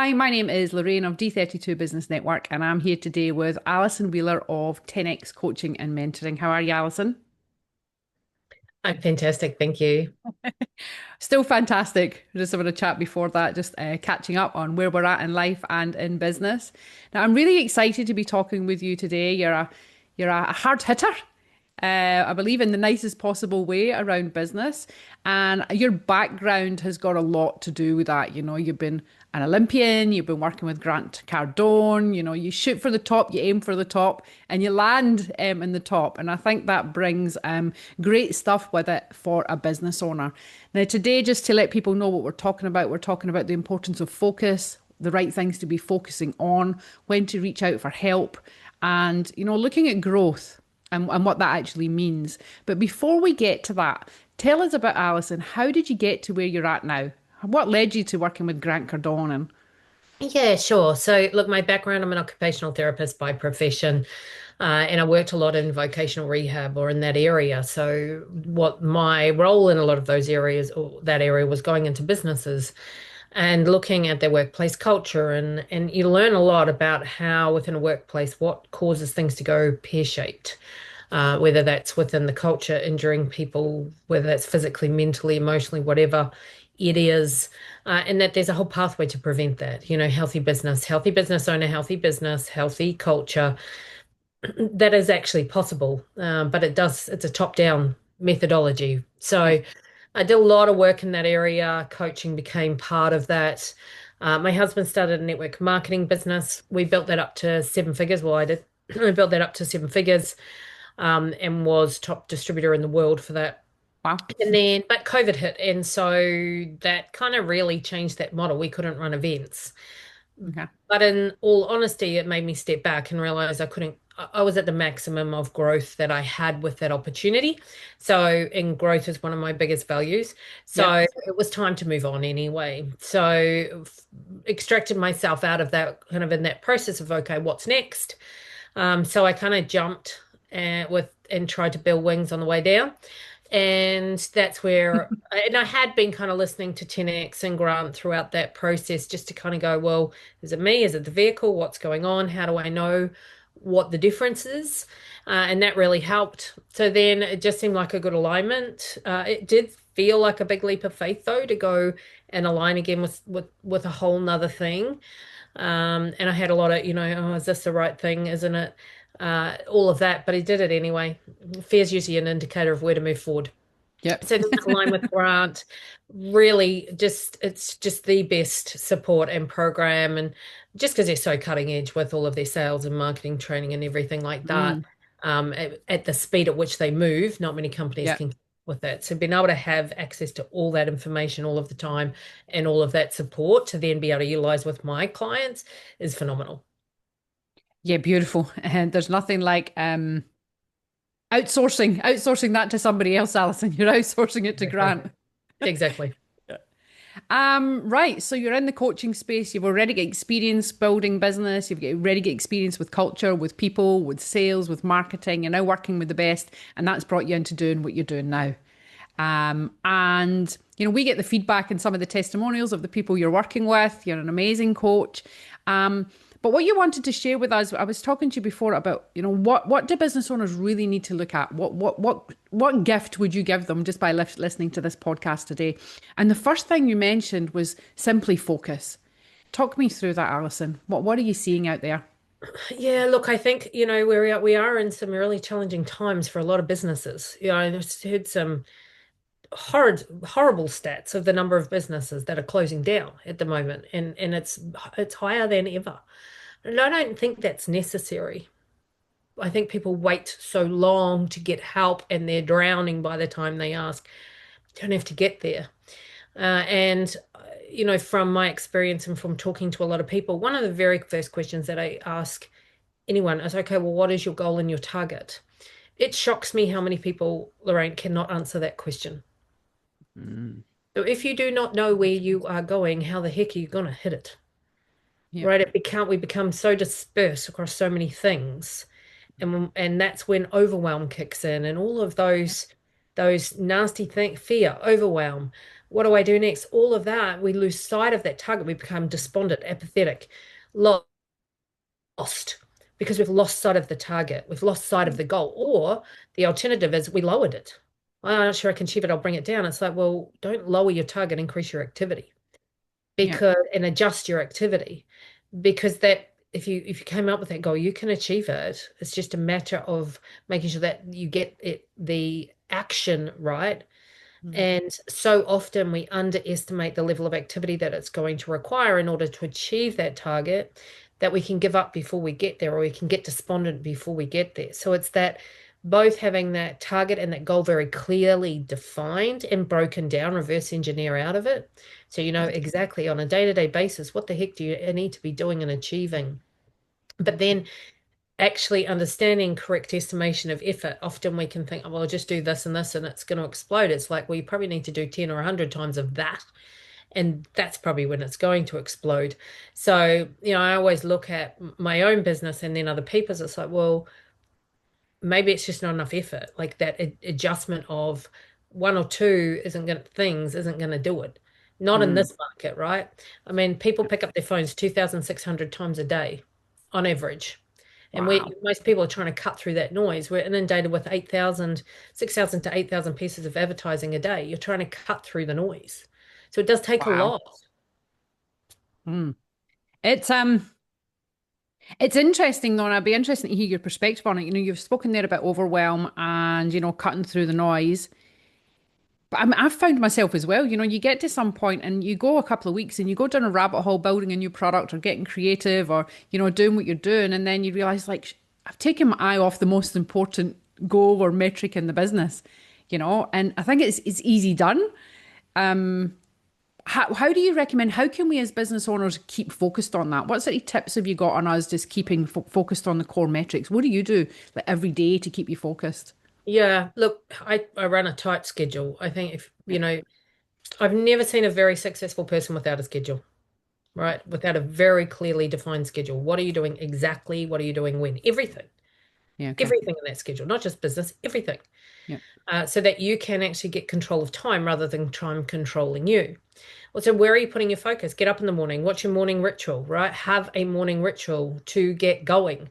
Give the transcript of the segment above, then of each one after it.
Hi, my name is Lorraine of D32 Business Network, and I'm here today with Alison Wheeler of 10X Coaching and Mentoring. How are you, Alison? I'm fantastic, thank you. Still fantastic. Just having a chat before that, just catching up on where we're at in life and in business. Now, I'm really excited to be talking with you today. You're a hard hitter. I believe in the nicest possible way around business. And your background has got a lot to do with that. You know, you've been an Olympian, you've been working with Grant Cardone, you know, you shoot for the top, you aim for the top, and you land in the top. And I think that brings great stuff with it for a business owner. Now, today, just to let people know what we're talking about the importance of focus, the right things to be focusing on, when to reach out for help, and, you know, looking at growth and what that actually means. But before we get to that, tell us about Alison. How did you get to where you're at now? What led you to working with Grant Cardone? And Yeah, sure. So, look, my background, I'm an occupational therapist by profession, and I worked a lot in vocational rehab or in that area. So, what my role in a lot of those areas or that area was going into businesses and looking at their workplace culture, and you learn a lot about how within a workplace what causes things to go pear-shaped. Whether that's within the culture, injuring people, whether that's physically, mentally, emotionally, whatever it is, and that there's a whole pathway to prevent that. You know, healthy business owner, healthy business, healthy culture. That is actually possible, but it's a top-down methodology. yeah, So I did a lot of work in that area. Coaching became part of that. My husband started a network marketing business. We built that up to seven figures. Well, I did. I built that up to seven figures, and was top distributor in the world for that. wow. And then, but COVID hit, and so that kind of really changed that model. We couldn't run events. Okay. But in all honesty, it made me step back and realize I couldn't, I was at the maximum of growth that I had with that opportunity. So, and growth is one of my biggest values. Yep. So it was time to move on anyway. So extracted myself out of that kind of in that process of, okay, what's next? So I kind of jumped and tried to build wings on the way down. And that's where, and I had been kind of listening to 10X and Grant throughout that process just to kind of go, well, is it me? Is it the vehicle? What's going on? How do I know what the difference is? And that really helped. So then it just seemed like a good alignment. It did feel like a big leap of faith though to go and align again with a whole nother thing. And I had a lot of, oh, is this the right thing? Isn't it? All of that, but he did it anyway. Fear is usually an indicator of where to move forward. Yep. So this align with Grant, really just it's just the best support and program, and just because they're so cutting edge with all of their sales and marketing training and everything like that, Mm, at the speed at which they move, not many companies yep. can keep with that. So being able to have access to all that information all of the time and all of that support to then be able to utilize with my clients is phenomenal. Yeah, beautiful. And there's nothing like outsourcing that to somebody else, Alison. You're outsourcing it to Exactly. Grant. Exactly. Right. So you're in the coaching space. You've already got experience building business. Already got experience with culture, with people, with sales, with marketing. You're now working with the best, and that's brought you into doing what you're doing now. And you know, we get the feedback and some of the testimonials of the people you're working with. You're an amazing coach. But what you wanted to share with us, I was talking to you before about, you know, what do business owners really need to look at? What gift would you give them just by listening to this podcast today? And the first thing you mentioned was simply focus. Talk me through that, Alison. What are you seeing out there? Yeah, look, I think, we are in some really challenging times for a lot of businesses. I just heard some horrible stats of the number of businesses that are closing down at the moment, and it's higher than ever. And I don't think that's necessary. I think people wait so long to get help and they're drowning by the time they ask. You don't have to get there. And from my experience and from talking to a lot of people, one of the very first questions that I ask anyone is, okay, well, what is your goal and your target? It shocks me how many people, Lorraine, cannot answer that question. Mm, So if you do not know where you are going, how the heck are you going to hit it? yep. Right? We become so dispersed across so many things, and that's when overwhelm kicks in, and all of those nasty things, fear, overwhelm, What do I do next? All of that, we lose sight of that target. We become despondent, apathetic, lost because we've lost sight of the target. We've lost sight of the goal. Or the alternative is we lowered it. I'm not sure I can achieve it. I'll bring it down. It's like, well, don't lower your target, increase your activity Yeah. because and adjust your activity because that if you came up with that goal, you can achieve it. It's just a matter of making sure that you get it the action right. Mm. And so often we underestimate the level of activity that it's going to require in order to achieve that target, that we can give up before we get there, or we can get despondent before we get there. So it's that both having that target and that goal very clearly defined and broken down, reverse engineer out of it. So you know exactly on a day-to-day basis, what the heck do you need to be doing and achieving? But then actually understanding correct estimation of effort. Often we can think, oh, well, I'll just do this and this and it's going to explode. It's like, well, you probably need to do 10 or 100 times of that. And that's probably when it's going to explode. So, I always look at my own business and then other people's. It's like, well, maybe it's just not enough effort. Like that adjustment of one or two things isn't going to do it. Not in Mm. this market, right? I mean, people pick up their phones 2,600 times a day on average. And Wow. most people are trying to cut through that noise. We're inundated with 6,000 to 8,000 pieces of advertising a day. You're trying to cut through the noise. So it does take a Wow. lot. Mm. It's interesting though, and I'd be interested to hear your perspective on it. You've spoken there about overwhelm and, cutting through the noise. But I've found myself as well, you get to some point and you go a couple of weeks and you go down a rabbit hole building a new product or getting creative or, doing what you're doing. And then you realize, like, I've taken my eye off the most important goal or metric in the business, and I think it's easy done. How do you recommend, how can we as business owners keep focused on that? What sort of tips have you got on us just keeping focused on the core metrics? What do you do like every day to keep you focused? Yeah, look, I run a tight schedule. I think Yeah, I've never seen a very successful person without a schedule, right? Without a very clearly defined schedule. What are you doing exactly? What are you doing when? Everything, yeah, okay. everything in that schedule, not just business, everything. Yeah, So that you can actually get control of time rather than time controlling you. Well, so where are you putting your focus? Get up in the morning. What's your morning ritual, right? Have a morning ritual to get going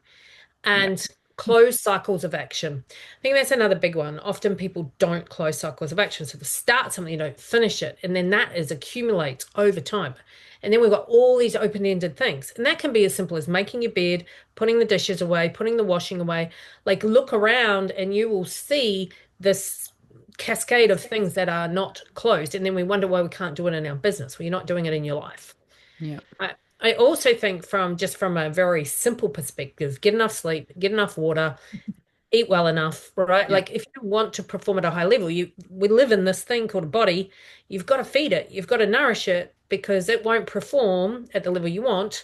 yeah, and close cycles of action. I think that's another big one. Often people don't close cycles of action. So they start something, you don't finish it. And then that is accumulates over time. And then we've got all these open-ended things. And that can be as simple as making your bed, putting the dishes away, putting the washing away. Like look around and you will see this cascade of things that are not closed. And then we wonder why we can't do it in our business. Well, you're not doing it in your life. yeah, I also think from a very simple perspective, get enough sleep, get enough water, eat well enough, right? yeah, Like if you want to perform at a high level, we live in this thing called a body. You've got to feed it, you've got to nourish it because it won't perform at the level you want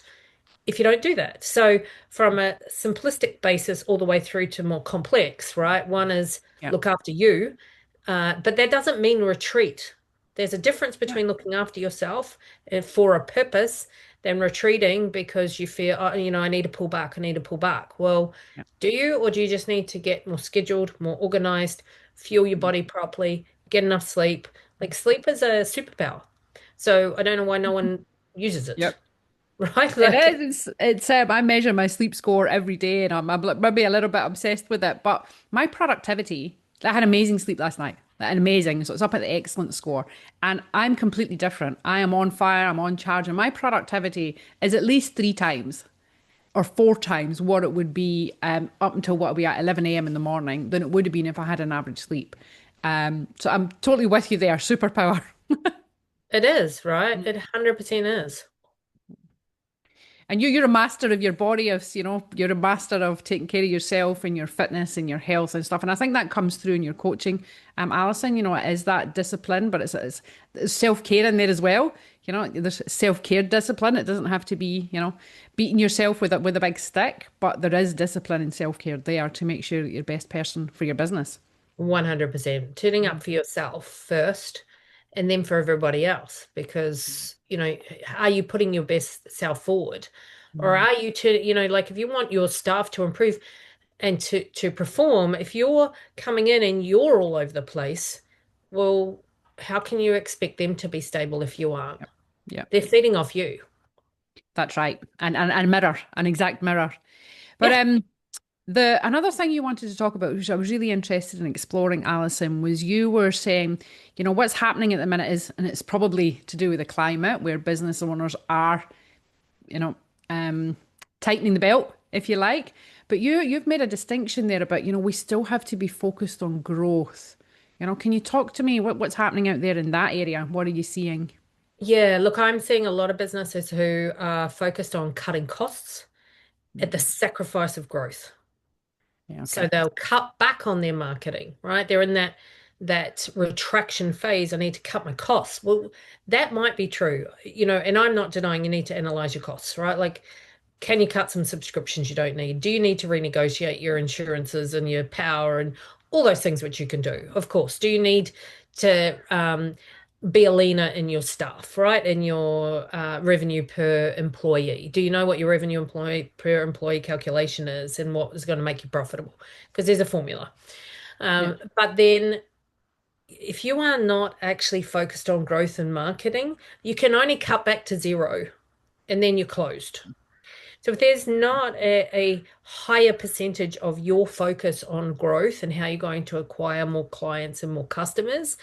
if you don't do that. So from a simplistic basis all the way through to more complex, right? One is yeah, look after you, but that doesn't mean retreat. There's a difference yeah, between looking after yourself for a purpose than retreating because you feel, oh, I need to pull back, I need to pull back. Well, yeah. do you, or do you just need to get more scheduled, more organized, fuel your Mm. body properly, get enough sleep? Like sleep is a superpower. So I don't know why no one uses it, Yep. right? It Like, is. It's. I measure my sleep score every day, and I'm maybe a little bit obsessed with it. But my productivity, I had amazing sleep last night. And amazing. So it's up at the excellent score. And I'm completely different. I am on fire. I'm on charge. And my productivity is at least three times or four times what it would be up until what we at 11 a.m. in the morning than it would have been if I had an average sleep. So I'm totally with you there. Superpower. it is, right? It 100% is. And you're a master of your body, you're a master of taking care of yourself and your fitness and your health and stuff. And I think that comes through in your coaching, Alison. It is that discipline, but it's self-care in there as well. There's self-care discipline. It doesn't have to be, beating yourself with a big stick, but there is discipline and self-care there to make sure that you're the best person for your business. 100%. Turning up for yourself first and then for everybody else because, are you putting your best self forward? Or Mm. are you like if you want your staff to improve and to perform, if you're coming in and you're all over the place, well, how can you expect them to be stable if you aren't? Yep. Yep. They're feeding off you. That's right. And mirror, an exact mirror. But Yeah. the another thing you wanted to talk about, which I was really interested in exploring, Alison, was you were saying, what's happening at the minute is, and it's probably to do with the climate, where business owners are, you know, um, tightening the belt, if you like. But you've made a distinction there about, we still have to be focused on growth. Can you talk to me what's happening out there in that area? What are you seeing? Yeah, look, I'm seeing a lot of businesses who are focused on cutting costs at the sacrifice of growth. Yeah, So okay. they'll cut back on their marketing, right? They're in that retraction phase. I need to cut my costs. Well, that might be true, and I'm not denying you need to analyze your costs, right? Like, can you cut some subscriptions you don't need? Do you need to renegotiate your insurances and your power and all those things which you can do? Of course. Do you need to be a leaner in your staff, right? In your revenue per employee. Do you know what your revenue per employee calculation is and what is going to make you profitable? Because there's a formula. Yeah. But then if you are not actually focused on growth and marketing, you can only cut back to zero and then you're closed. So if there's not a higher percentage of your focus on growth and how you're going to acquire more clients and more customers,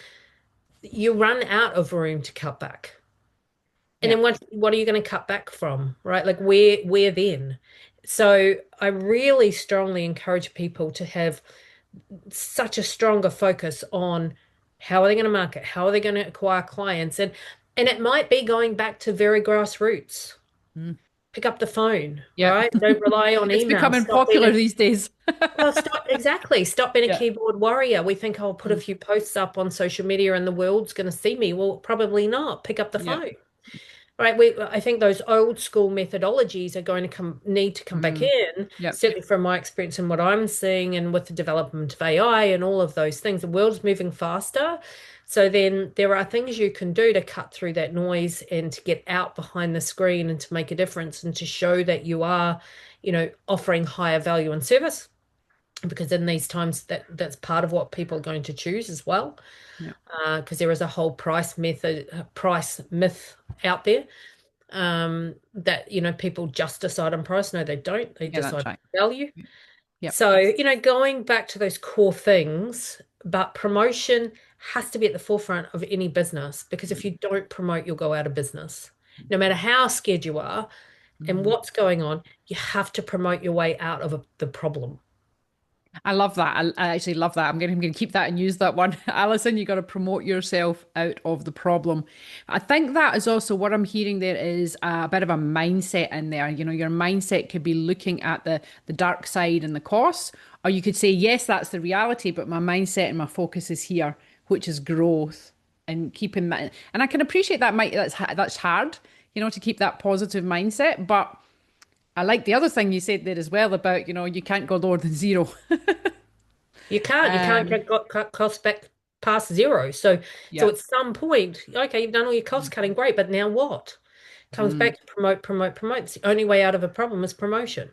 you run out of room to cut back. And Yeah. then what are you going to cut back from, right? Like where then? So I really strongly encourage people to have such a stronger focus on how are they going to market, how are they going to acquire clients, and it might be going back to very grassroots. Mm. Pick up the phone, Yeah. right? Don't rely on It's email. becoming Stop being popular these days. stop exactly. Stop being a Yeah. keyboard warrior. We think I'll put a Mm. few posts up on social media and the world's going to see me. Well, probably not. Pick up the Yeah. phone. Right, I think those old school methodologies are going to need to come back Mm. in, Yeah. certainly from my experience and what I'm seeing, and with the development of AI and all of those things. The world's moving faster. So then there are things you can do to cut through that noise and to get out behind the screen and to make a difference and to show that you are, offering higher value and service. Because in these times that's part of what people are going to choose as well. Yeah. Because there is a whole price myth out there, that people just decide on price. No, they don't. They Yeah, that's decide right. on value. Yep. So, going back to those core things, but promotion has to be at the forefront of any business, because if you don't promote, you'll go out of business. No matter how scared you are and Mm. what's going on, you have to promote your way out of the problem. I love that. I actually love that. I'm going to keep that and use that one. Alison, you got to promote yourself out of the problem. I think that is also what I'm hearing there is a bit of a mindset in there. Your mindset could be looking at the dark side and the costs, or you could say, yes, that's the reality, but my mindset and my focus is here, which is growth and keeping that. And I can appreciate that that's hard, to keep that positive mindset, but I like the other thing you said there as well about, you can't go lower than zero. You can't Um, cut costs back past zero. So yeah. at some point, okay, you've done all your cost cutting, great, but now what? Comes Mm, back to promote, promote, promote. It's the only way out of a problem is promotion.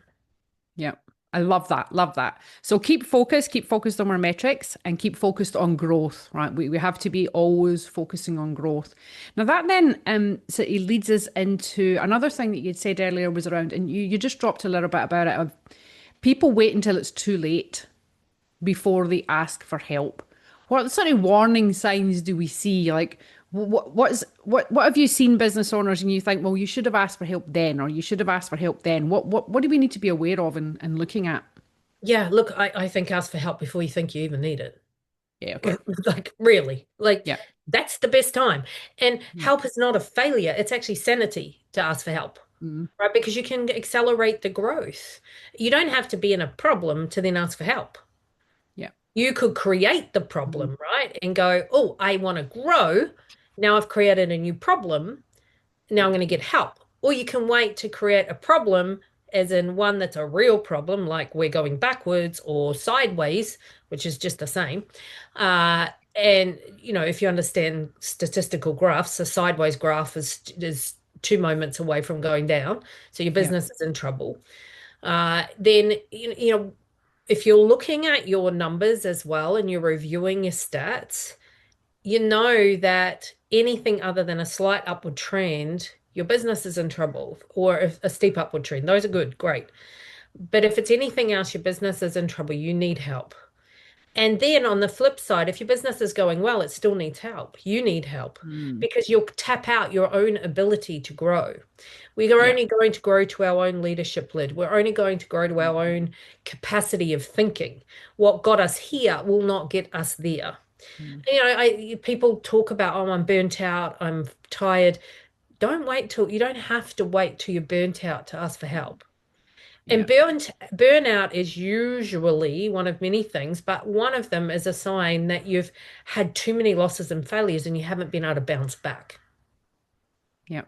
yeah. I love that. Love that. So keep focused on our metrics and keep focused on growth, right? We have to be always focusing on growth. Now that then so it leads us into another thing that you'd said earlier was around, and you just dropped a little bit about it of people wait until it's too late before they ask for help. What sort of warning signs do we see? Like, what have you seen business owners and you think, well, you should have asked for help then, or you should have asked for help then? What do we need to be aware of and looking at? Yeah, look, I think ask for help before you think you even need it. Yeah, okay. Like, really, like Yeah. that's the best time. And Mm, help is not a failure, it's actually sanity to ask for help, mm, right? Because you can accelerate the growth. You don't have to be in a problem to then ask for help. yeah. You could create the Mm, problem, right? And go, oh, I want to grow. Now I've created a new problem. Now I'm going to get help. Or you can wait to create a problem, as in one that's a real problem, like we're going backwards or sideways, which is just the same. And if you understand statistical graphs, a sideways graph is 2 moments away from going down. So your yeah. business is in trouble. Then if you're looking at your numbers as well and you're reviewing your stats, you know that anything other than a slight upward trend, your business is in trouble, or a steep upward trend. Those are good, great. But if it's anything else, your business is in trouble, you need help. And then on the flip side, if your business is going well, it still needs help. You need help Mm. because you'll tap out your own ability to grow. We are Yeah. only going to grow to our own leadership lid. We're only going to grow to our own capacity of thinking. What got us here will not get us there. Mm. People talk about, oh, I'm burnt out, I'm tired. Don't wait till you don't have to wait till you're burnt out to ask for help. And Yeah. burnout is usually one of many things, but one of them is a sign that you've had too many losses and failures and you haven't been able to bounce back, Yeah.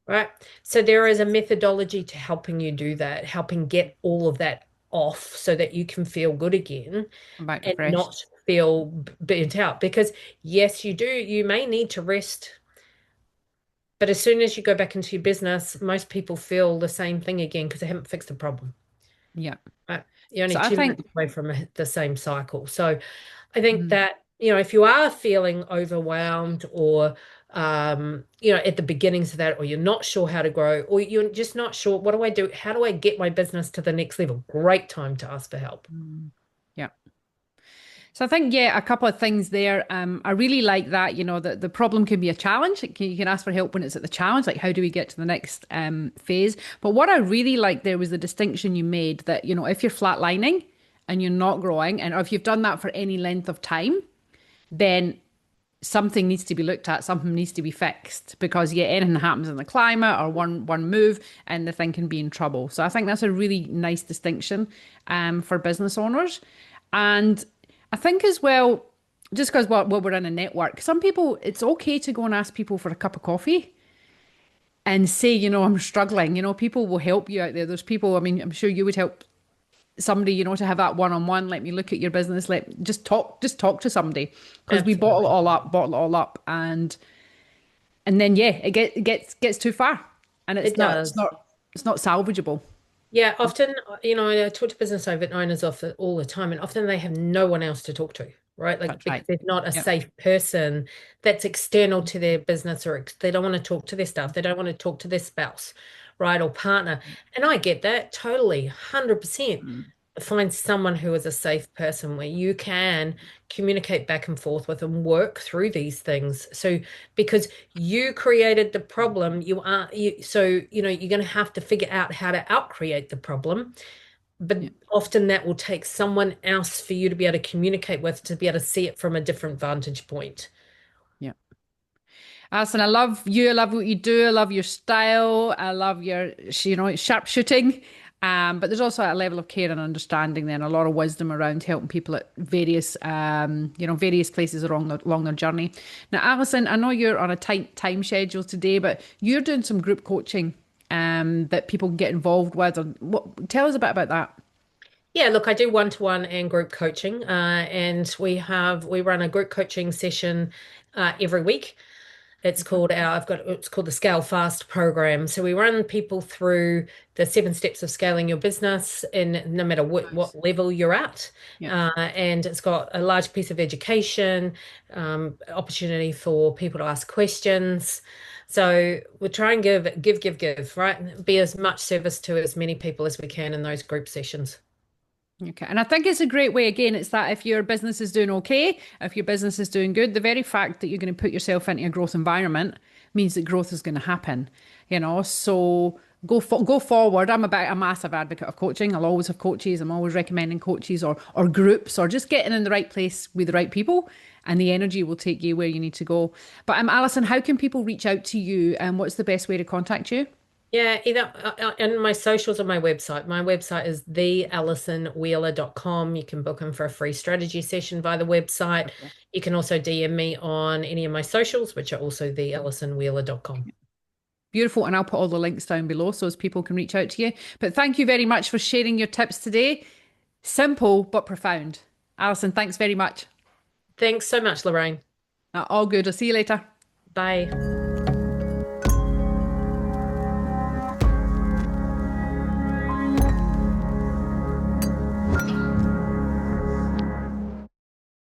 right? So there is a methodology to helping you do that, helping get all of that off so that you can feel good again I'm back and refreshed. not feel burnt out. Because yes, you may need to rest, but as soon as you go back into your business, most people feel the same thing again because they haven't fixed the problem. Yeah. Right. You're only So I 2 minutes think, away from the same cycle. So I think mm, that, if you are feeling overwhelmed or, at the beginnings of that, or you're not sure how to grow, or you're just not sure, what do I do? How do I get my business to the next level? Great time to ask for help. mm, yeah. So I think, yeah, a couple of things there. I really like that, that the problem can be a challenge. You can ask for help when it's at the challenge, like how do we get to the next phase? But what I really like there was the distinction you made that, if you're flatlining and you're not growing, and or if you've done that for any length of time, then something needs to be looked at, something needs to be fixed because yeah, anything happens in the climate or one move and the thing can be in trouble. So I think that's a really nice distinction for business owners. And I think as well, just because we're in a network, some people, it's okay to go and ask people for a cup of coffee and say, I'm struggling. People will help you out there. There's people, I mean, I'm sure you would help somebody, to have that one-on-one. Let me look at your business. Let just talk to somebody because we Absolutely. bottle it all up, and then yeah, it gets too far, and It it's not it's does. not it's not salvageable. Yeah, often, I talk to business owners all the time, and often they have no one else to talk to, right? Like That's because right. there's not a Yep. safe person that's external to their business, or they don't want to talk to their staff, they don't want to talk to their spouse, right, or partner. And I get that totally, 100%. Mm. Find someone who is a safe person where you can communicate back and forth with and work through these things. So because you created the problem, you're going to have to figure out how to outcreate the problem. But Yeah. often that will take someone else for you to be able to communicate with, to be able to see it from a different vantage point. Yeah. Alison, I love you. I love what you do. I love your style. I love your, sharp shooting. But there's also a level of care and understanding then, a lot of wisdom around helping people at various places along their journey. Now, Alison, I know you're on a tight time schedule today, but you're doing some group coaching that people can get involved with. Tell us a bit about that. Yeah, look, I do one-to-one and group coaching, and we run a group coaching session every week. Okay. It's called the Scale Fast program. So we run people through the 7 steps of scaling your business in no matter what Nice. level you're at. Yeah. And it's got a large piece of education, opportunity for people to ask questions. So we try and give, right? Be as much service to as many people as we can in those group sessions. Okay. And I think it's a great way, again, it's that if your business is doing okay, if your business is doing good, the very fact that you're going to put yourself into a growth environment means that growth is going to happen, So go forward. I'm a massive advocate of coaching. I'll always have coaches. I'm always recommending coaches or groups or just getting in the right place with the right people and the energy will take you where you need to go. But Alison, how can people reach out to you and what's the best way to contact you? Yeah, either and my socials on my website. My website is thealisonwheeler.com. You can book them for a free strategy session via the website. You can also DM me on any of my socials, which are also thealisonwheeler.com. Beautiful. And I'll put all the links down below so as people can reach out to you. But thank you very much for sharing your tips today. Simple but profound. Alison, thanks very much. Thanks so much, Lorraine. All good. I'll see you later. Bye.